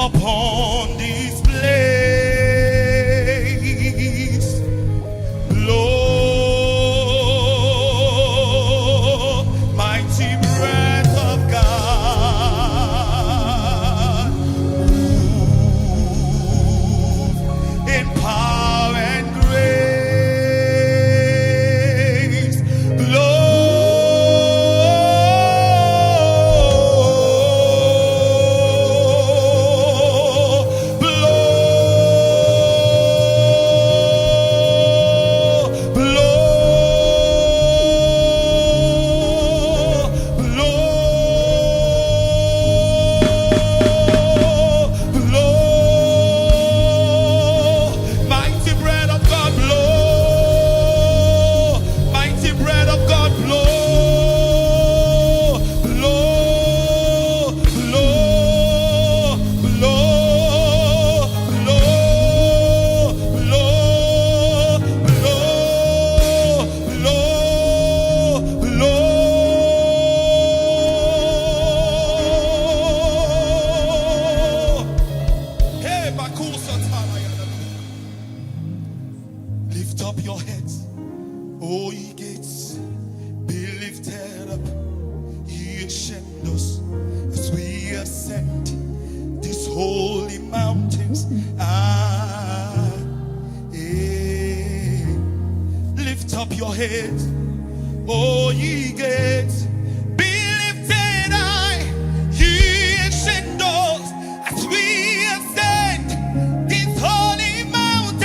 upon this place. Blow, mighty breath of God. Move in power and grace. Blow. Lift up your heads, O ye gates, be lifted up, ye ancient doors, as we ascend these holy mountains. Lift up your heads, O ye gates, be lifted high, ye ancient doors, as we ascend these holy mountains.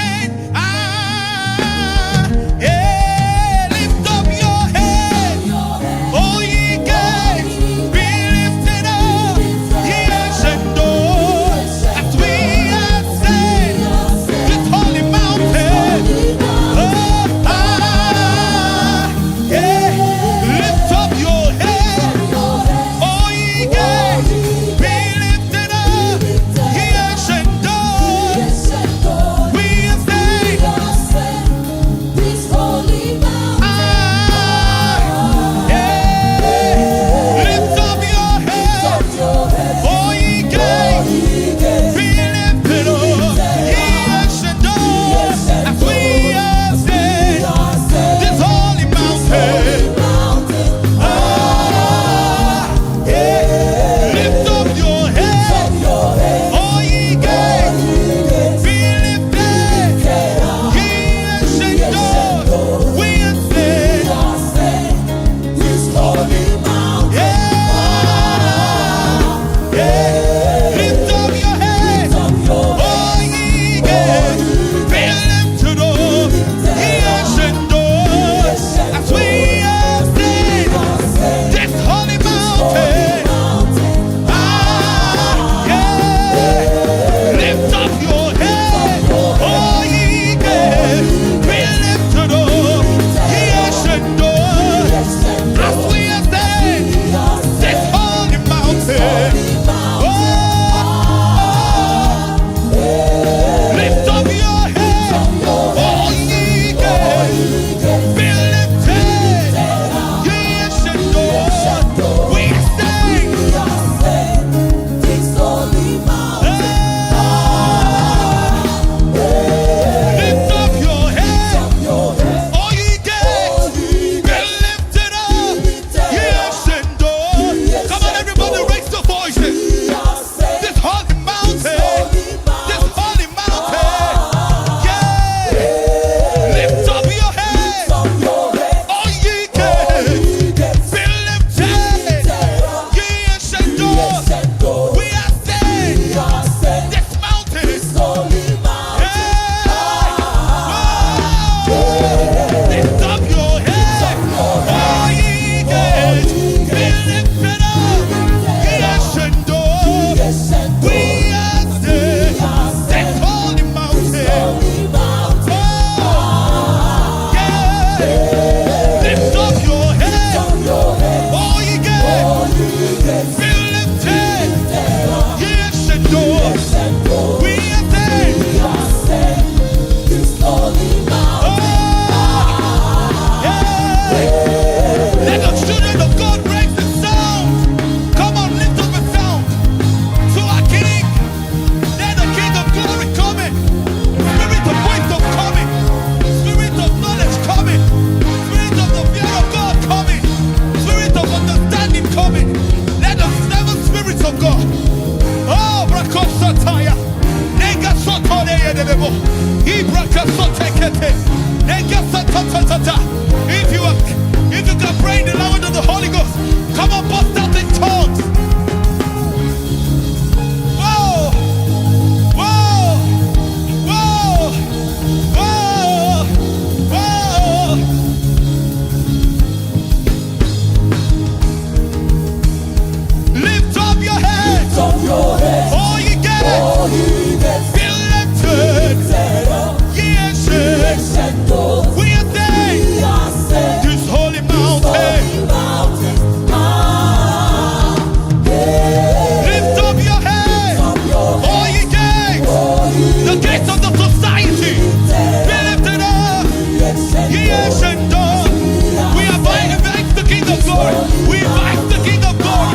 We invite the King of Glory.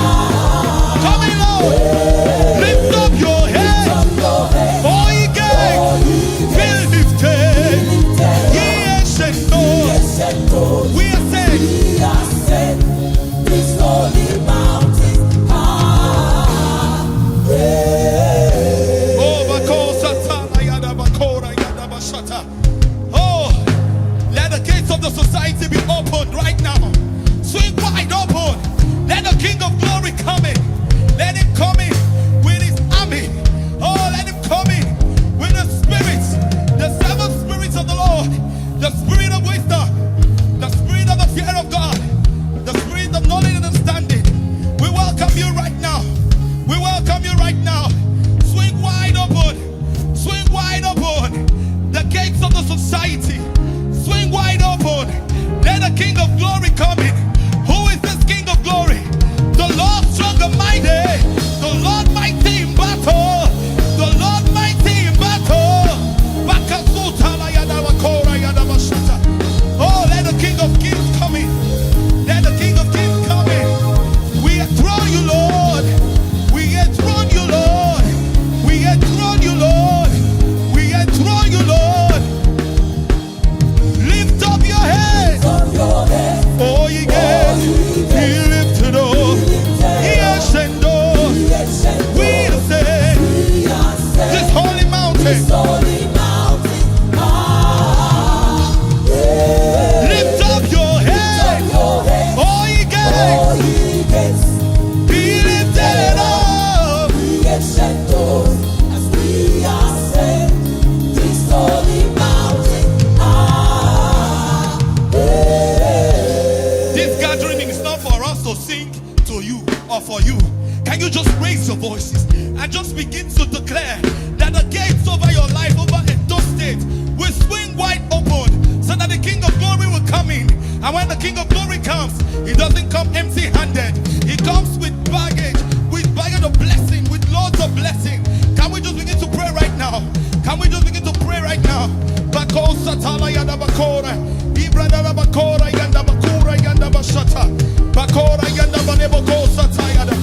Come in, Lord. Lift up your head. All ye gates, be lifted. Ye ancient doors. We are saying, this holy mountain. Oh, let the gates of the society be opened right now. Swing wide open. Let the King of Glory come in. Let him come in with his army. Oh, let him come in with the spirits, the seven spirits of the Lord, the spirit of wisdom, the spirit of the fear of God, the spirit of knowledge and understanding. We welcome you right now. We welcome you right now. Swing wide open. Swing wide open. The gates of the society. Swing wide open. Let the King of Glory come in. Who is this King of Glory? The Lord strong and mighty. The Lord mighty in battle. The Lord mighty in battle. Oh, let the King of Kings come in. Let the King of Kings come in. We enthrone you, Lord. We enthrone you, Lord. We enthrone you, Lord. We enthrone you, Lord. Lift up your head. Oh, ye gates, be lifted up. Ye ancient doors. We ascend this holy mountain. Lift up your head. Oh, ye gates, be lifted up. As we ascend this holy mountain. This gathering is not for us to sing to you or for you. Can you just raise your voices and just begin to declare that the gates over your life, over Edo State, will swing wide open so that the King of Glory will come in. And when the King of Glory comes, he doesn't come empty-handed. He comes with baggage of blessing, with loads of blessing. Can we just begin to pray right now? Can we just begin to pray right now? Bako satala yada bakora, ibrada bakora yanda bakura yanda bashata, bakora yanda baneboko satayada,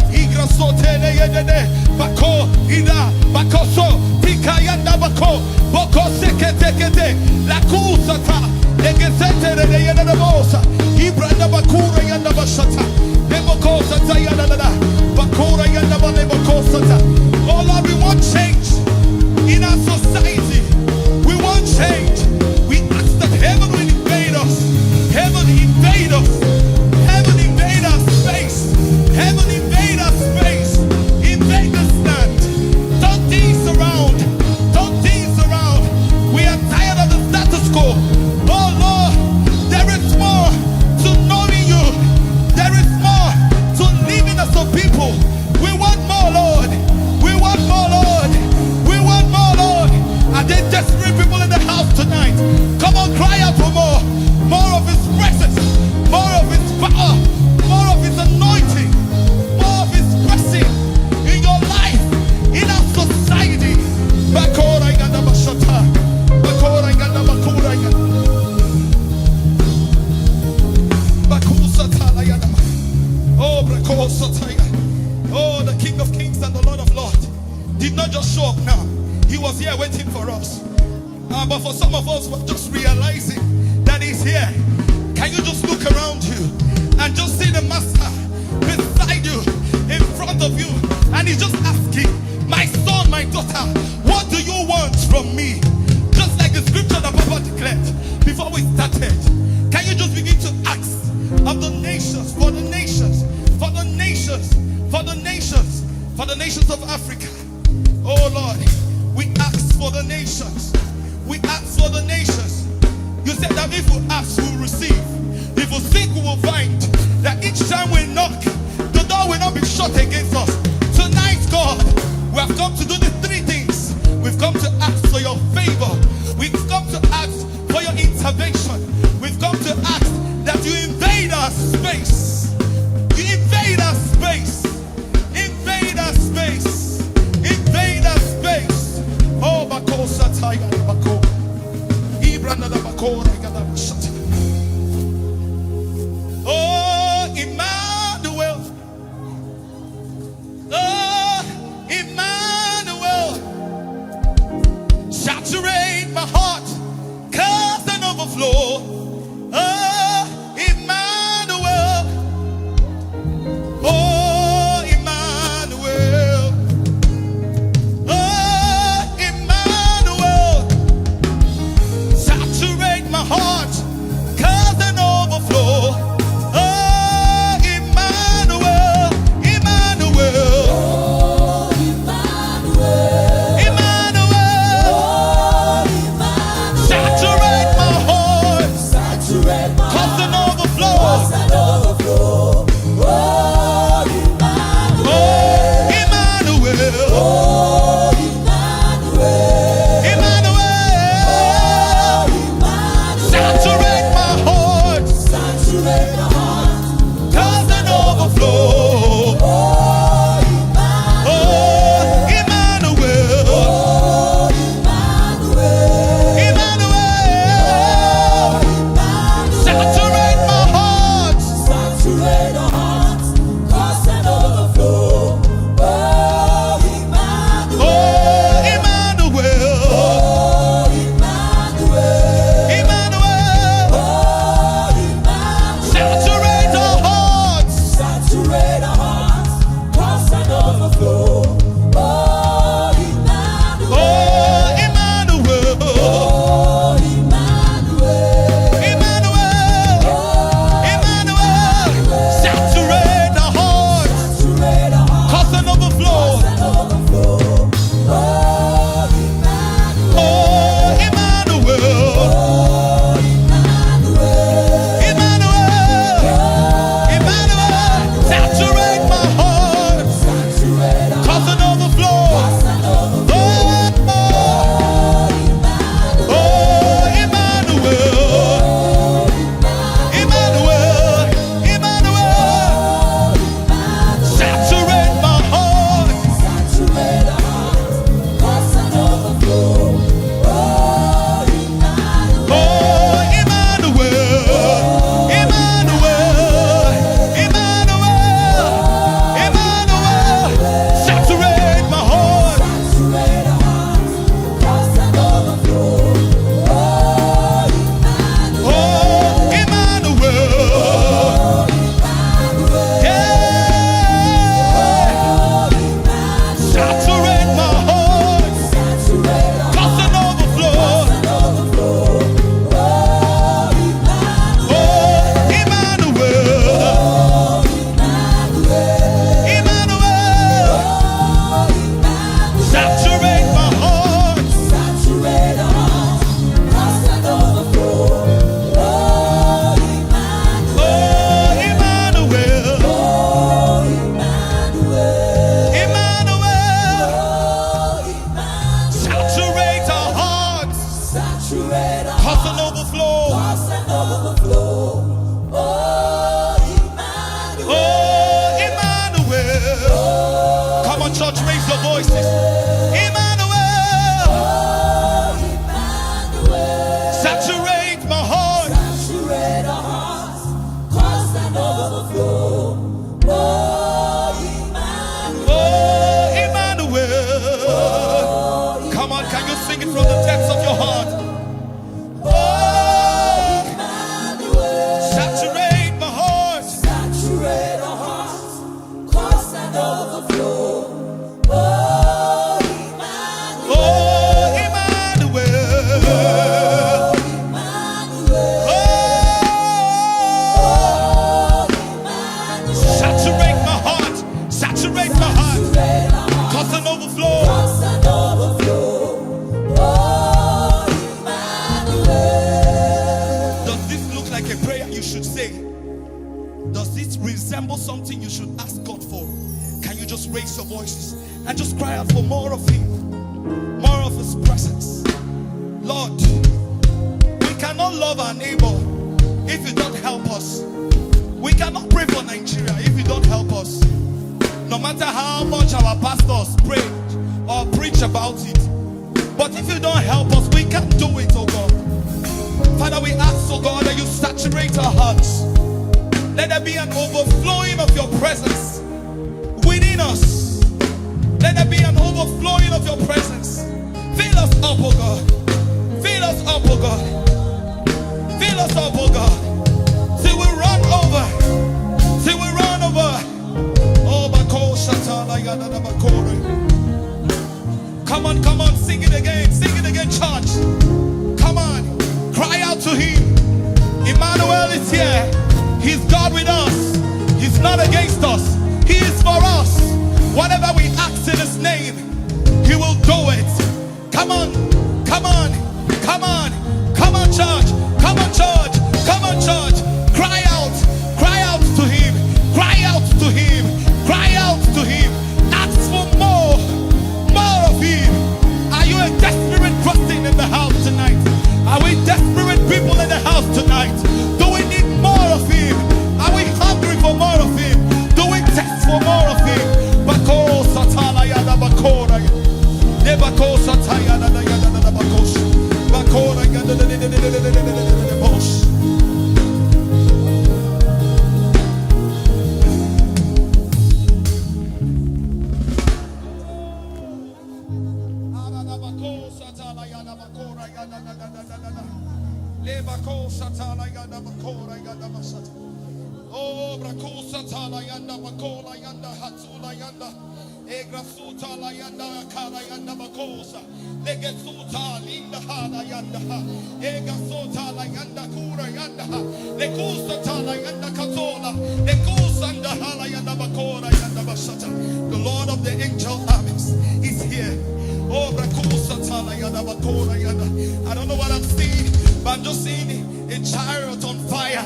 igra sotene yede, bako ida bakoso, tika yanda bako, boko sekete kete, la kusata, legesete de yada bosa, ibrada bakura yanda bashata, neboko satayada da, bakora yanda baneboko sata. Oh Lord, we want change in our society. We want change. We ask that heaven will invade us. Heaven invade us. Heaven invade our space. Heaven invade our space. Invade this land. Turn things around. Turn things around. We are tired of the status quo. Oh Lord, there is more to knowing you. There is more to living as a people. We want more, Lord. We want more, Lord. We want more, Lord. Are there desperate people in the house tonight? Come on, cry out for more. More of His presence. More of His power. More of His anointing. More of His blessing in your life, in our society. Bakora yanda bashata. Bakora yanda bakura yanda. Bakusata yanda. Oh, brakosata yanda. Oh, the King of Kings and the Lord of Lords did not just show up now. He was here waiting for us. But for some of us, we're just realizing that He's here. Can you just look around you and just see the Master beside you, in front of you, and He's just asking, my son, my daughter, what do you want from me? Just like the scripture that Papa declared before we started. Can you just begin to ask of the nations, for the nations, for the nations, for the nations, for the nations of Africa? Oh Lord, we ask for the nations. We ask for the nations. You said that if we ask, we will receive. If we seek, we will find. That each time we knock, the door will not be shut against us. Tonight, God, we have come to do the three things. We've come to ask for your favor. We've come to ask for your intervention. We've come to ask that you invade our space. You invade our space. Invade our space. Invade our space. Oh, Bako Sataya Bako. Ibranda Bako Regada Shata. Oh, imagine. your voices. Emmanuel, saturate my heart. Saturate our hearts, cause an overflow. Emmanuel. Come on, can you sing it from the depths of your heart? Saturate my heart. Saturate our hearts, cause an overflow. Saturate my heart. Saturate my heart. Cause an overflow. Does this look like a prayer you should say? Does this resemble something you should ask God for? Can you just raise your voices and just cry out for more of Him, more of His presence? Lord, we cannot love our neighbor if you don't help us. We cannot pray for Nigeria if you don't help us. No matter how much our pastors pray or preach about it, but if you don't help us, we can't do it, oh God. Father, we ask, oh God, that you saturate our hearts. Let there be an overflowing of your presence within us. Let there be an overflowing of your presence. Fill us up, oh God. Fill us up, oh God. Fill us up, oh God. Till we run over. Till we run over. Oh, come on, come on, sing it again, church. Come on, cry out to Him. Emmanuel is here. He's God with us. He's not against us. He is for us. Whatever we ask in His name, He will do it. Come on, come on, come on, come on, church, come on, church, come on, church. Cry out to Him, cry out to Him, cry out to Him. Ask for more of Him. Are you a desperate person in the house tonight? Are we desperate people in the house tonight? Do we need more of Him? Are we hungry for more of Him? Do we thirst for more of Him? Bako satala yada bakora de bako sataya yada yada bakos bakora yada bos. Oh, brakusa tala yanda bakola yanda hatsula yanda egrasuta la yanda kala yanda bakosa legesuta linda hala yanda egasuta la yanda kura yanda lekusa tala yanda katola lekusa nda hala yanda bakora yanda basata. The Lord of the angel armies is here. Oh, brakusa tala yanda bakora yanda. I don't know what I'm seeing, but I'm just seeing a chariot on fire.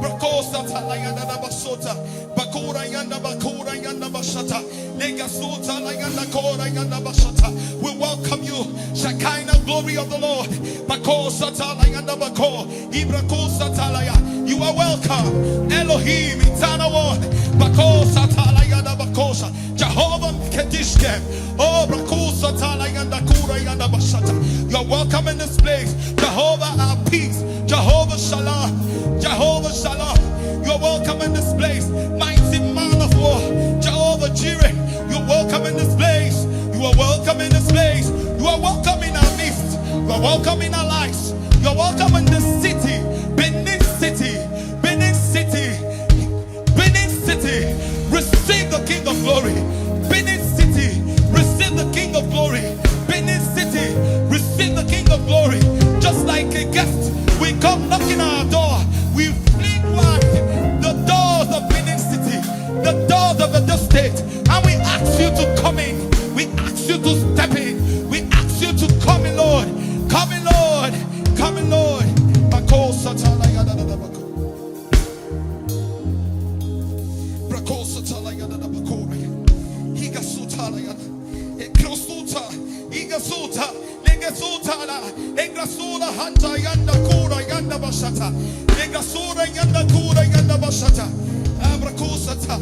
Brakosa tala yanda basota bakora yanda bakora yanda basata legasuta la yanda kora yanda basata. We welcome you, Shekinah glory of the Lord. Bakosa tala yanda bako ibrakosa tala ya. You are welcome, Elohim, eternal one. Bakosa tala yanda bakosa Jehovah Kedishkem. Oh, brakosa tala yanda kora yanda basata. You are welcome in this place, Jehovah our peace, Jehovah Shalom, Jehovah Shalom. You are welcome in this place, mighty man of war, Jehovah Jireh. You are welcome in this place. You are welcome in this place. You are welcome in our midst. You are welcome in our lives. You are welcome in this city, Benin City, Benin City, Benin City. Receive the King of Glory. Benin City, receive the King of Glory. Benin City, receive the King of Glory. Just like a guest, we come knocking our door. We fling wide the doors of Benin City, the doors of the state, and we ask you to come in. We ask you to step in. We ask you to come in, Lord. Come in, Lord. Come in, Lord. Bako satala yada da bako. Brako satala yada da bako. Higa sutala yada. Ekrosuta. Higa suta. Lega sutala. Egrasula hanta yanda kura yanda bashata. Egrasura yanda kura yanda bashata. Abrakosata.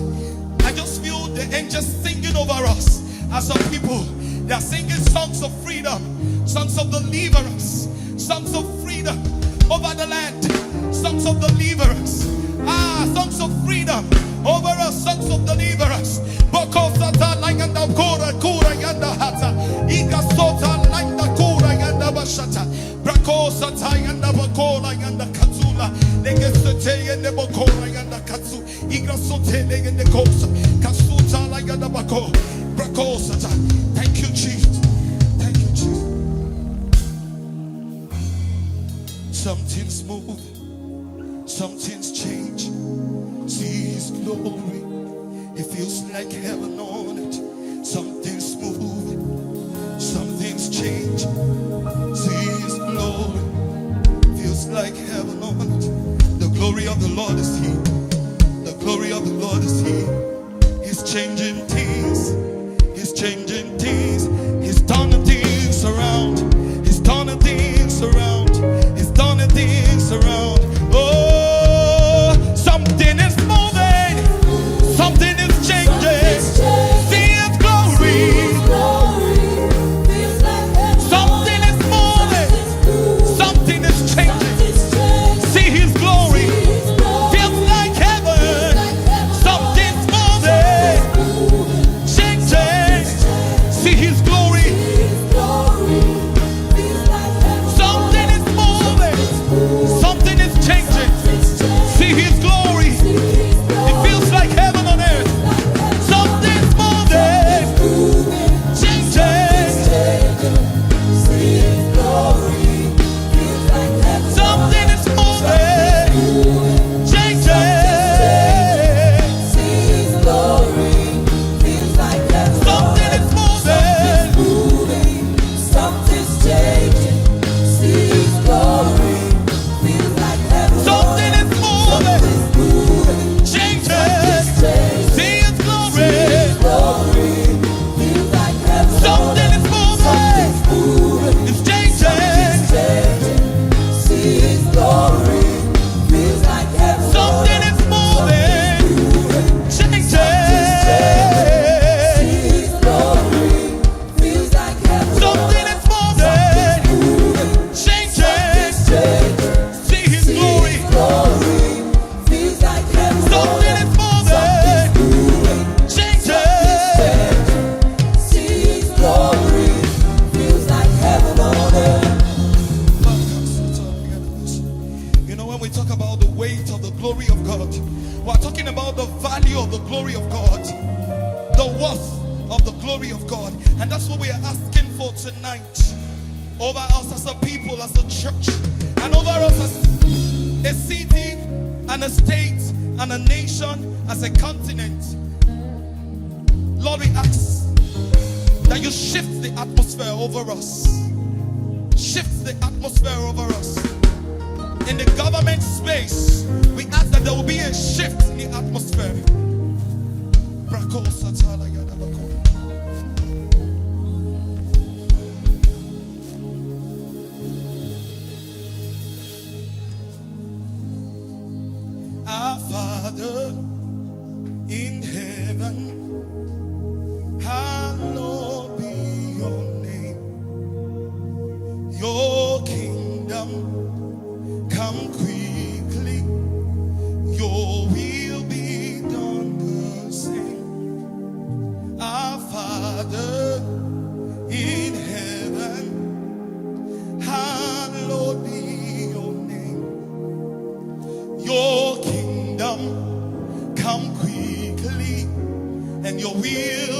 I just feel the angels singing over us. As some people, they are singing songs of freedom, songs of deliverance, songs of freedom over the land, songs of deliverance. Songs of freedom over us, songs of deliverance. Boko sata layanda kura kura yanda hata. Iga sota layanda kura yanda bashata. Brako sata yanda bakola yanda katsula. Lege sote yende bakora yanda katsu. Iga sote lege kosa. Kasuta layanda bako. Brako sata. Thank you, Jesus. Thank you, Jesus. Something's moving. Something's changed. See His glory. It feels like heaven on it. Something's moving. Something's changed. See His glory. Feels like heaven on it. The glory of the Lord is here. The glory of the Lord is here. He's changing things. He's changing things. He's turning things around. He's turning things around. He's turning things around. Oh, something is moving. Something is changing. See His glory. Something is moving. Something is changing. See His glory. Feels like heaven. Something's moving. Changing. See His glory. Something is moving. Something is changing. See His glory. It feels like heaven on earth. Something's moving. Changing. Something is moving. Changing. Something is moving. Something is moving. Changing. See His glory. Something is moving. It's changing. Something is moving. Changing. Something is moving. Changing. See His glory. Something is moving. Changing. You know, when we talk about the weight of the glory of God, we're talking about the value of the glory of God, the worth of the glory of God. And that's what we are asking for tonight. Over us as a people, as a church, and over us as a city, and a state, and a nation, as a continent. Lord, we ask that you shift the atmosphere over us. Shift the atmosphere over us. In the government space, we ask that there will be a shift in the atmosphere. Brako satala yada bako. Our Father in heaven, hallowed be your name. Your kingdom come quickly. Your will be done the same. Our Father in heaven, hallowed be your name. Your kingdom come quickly, and your will